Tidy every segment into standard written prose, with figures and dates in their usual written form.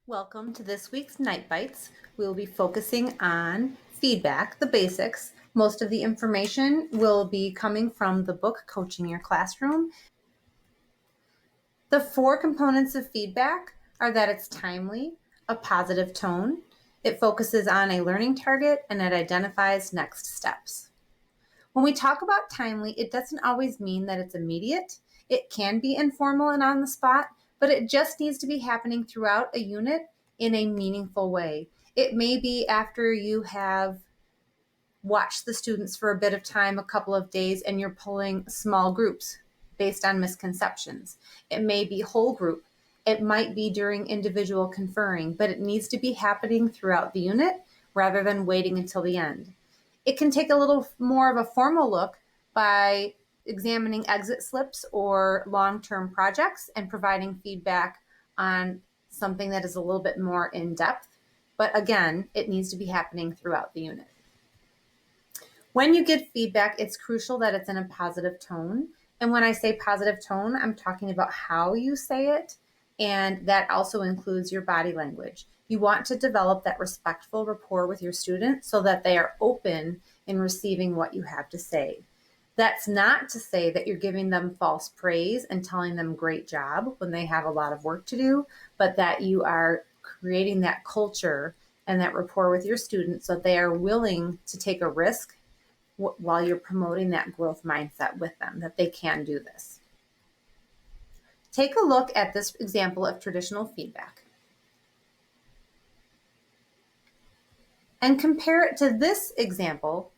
Welcome to this week's Night Bites. We will be focusing on feedback, the basics. Most of the information will be coming from the book Coaching Your Classroom. The 4 components of feedback are that it's timely, a positive tone, it focuses on a learning target, and it identifies next steps. When we talk about timely, it doesn't always mean that it's immediate. It can be informal and on the spot, but it just needs to be happening throughout a unit in a meaningful way. It may be after you have watched the students for a bit of time, a couple of days, and you're pulling small groups based on misconceptions. It may be whole group. It might be during individual conferring, but it needs to be happening throughout the unit rather than waiting until the end. It can take a little more of a formal look by examining exit slips or long-term projects and providing feedback on something that is a little bit more in depth. But again, it needs to be happening throughout the unit. When you give feedback, it's crucial that it's in a positive tone. And when I say positive tone, I'm talking about how you say it, and that also includes your body language. You want to develop that respectful rapport with your student so that they are open in receiving what you have to say. That's not to say that you're giving them false praise and telling them great job when they have a lot of work to do, but that you are creating that culture and that rapport with your students so they are willing to take a risk while you're promoting that growth mindset with them, that they can do this. Take a look at this example of traditional feedback and compare it to this example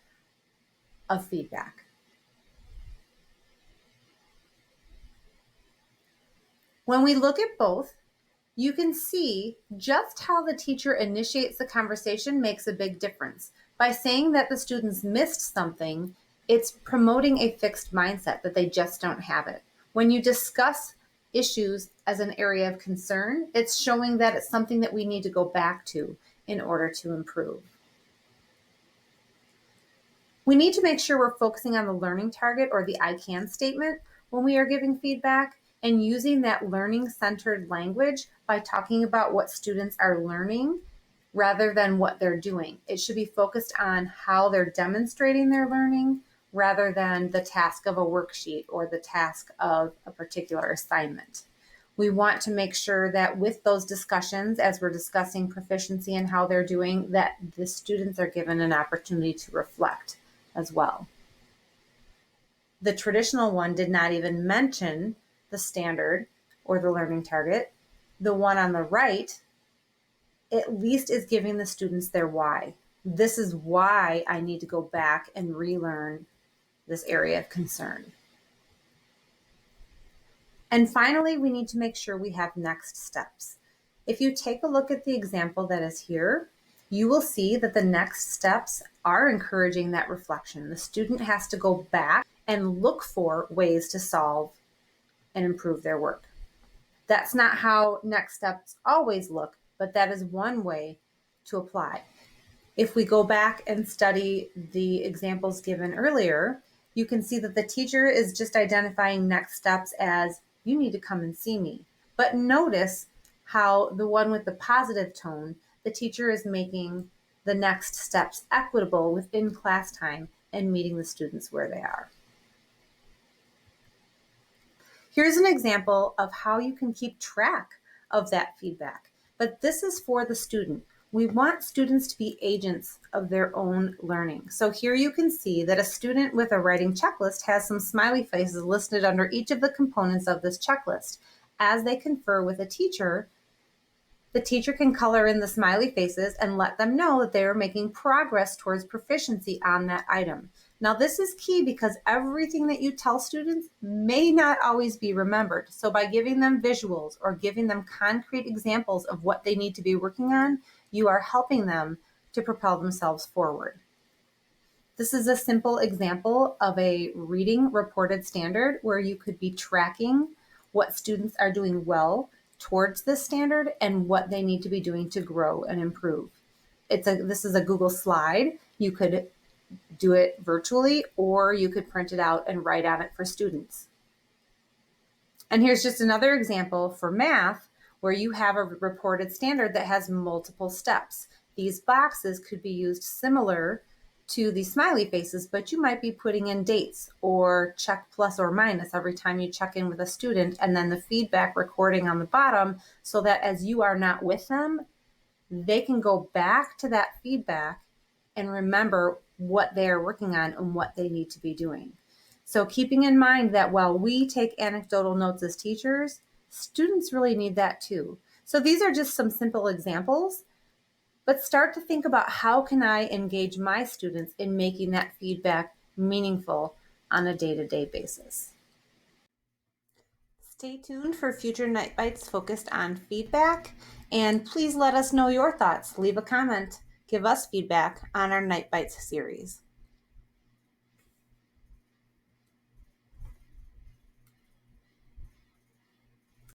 of feedback. When we look at both, you can see just how the teacher initiates the conversation makes a big difference. By saying that the students missed something, it's promoting a fixed mindset that they just don't have it. When you discuss issues as an area of concern, it's showing that it's something that we need to go back to in order to improve. We need to make sure we're focusing on the learning target or the I can statement when we are giving feedback, and using that learning-centered language by talking about what students are learning rather than what they're doing. It should be focused on how they're demonstrating their learning rather than the task of a worksheet or the task of a particular assignment. We want to make sure that with those discussions, as we're discussing proficiency and how they're doing, that the students are given an opportunity to reflect as well. The traditional one did not even mention the standard or the learning target. The one on the right at least is giving the students their why. This is why I need to go back and relearn this area of concern. And finally, we need to make sure we have next steps. If you take a look at the example that is here, you will see that the next steps are encouraging that reflection. The student has to go back and look for ways to solve and improve their work. That's not how next steps always look, but that is one way to apply. If we go back and study the examples given earlier, you can see that the teacher is just identifying next steps as, you need to come and see me. But notice how the one with the positive tone, the teacher is making the next steps equitable within class time and meeting the students where they are. Here's an example of how you can keep track of that feedback, but this is for the student. We want students to be agents of their own learning. So here you can see that a student with a writing checklist has some smiley faces listed under each of the components of this checklist. As they confer with a teacher, the teacher can color in the smiley faces and let them know that they are making progress towards proficiency on that item. Now, this is key because everything that you tell students may not always be remembered. So by giving them visuals or giving them concrete examples of what they need to be working on, you are helping them to propel themselves forward. This is a simple example of a reading reported standard where you could be tracking what students are doing well towards this standard and what they need to be doing to grow and improve. This is a Google slide. You could do it virtually, or you could print it out and write on it for students. And here's just another example for math where you have a reported standard that has multiple steps. These boxes could be used similar to the smiley faces, but you might be putting in dates or check plus or minus every time you check in with a student, and then the feedback recording on the bottom, so that as you are not with them, they can go back to that feedback and remember what they are working on and what they need to be doing. So keeping in mind that while we take anecdotal notes as teachers, students really need that too. So these are just some simple examples, but start to think about how can I engage my students in making that feedback meaningful on a day-to-day basis. Stay tuned for future Night Bites focused on feedback, and please let us know your thoughts. Leave a comment, give us feedback on our Night Bites series.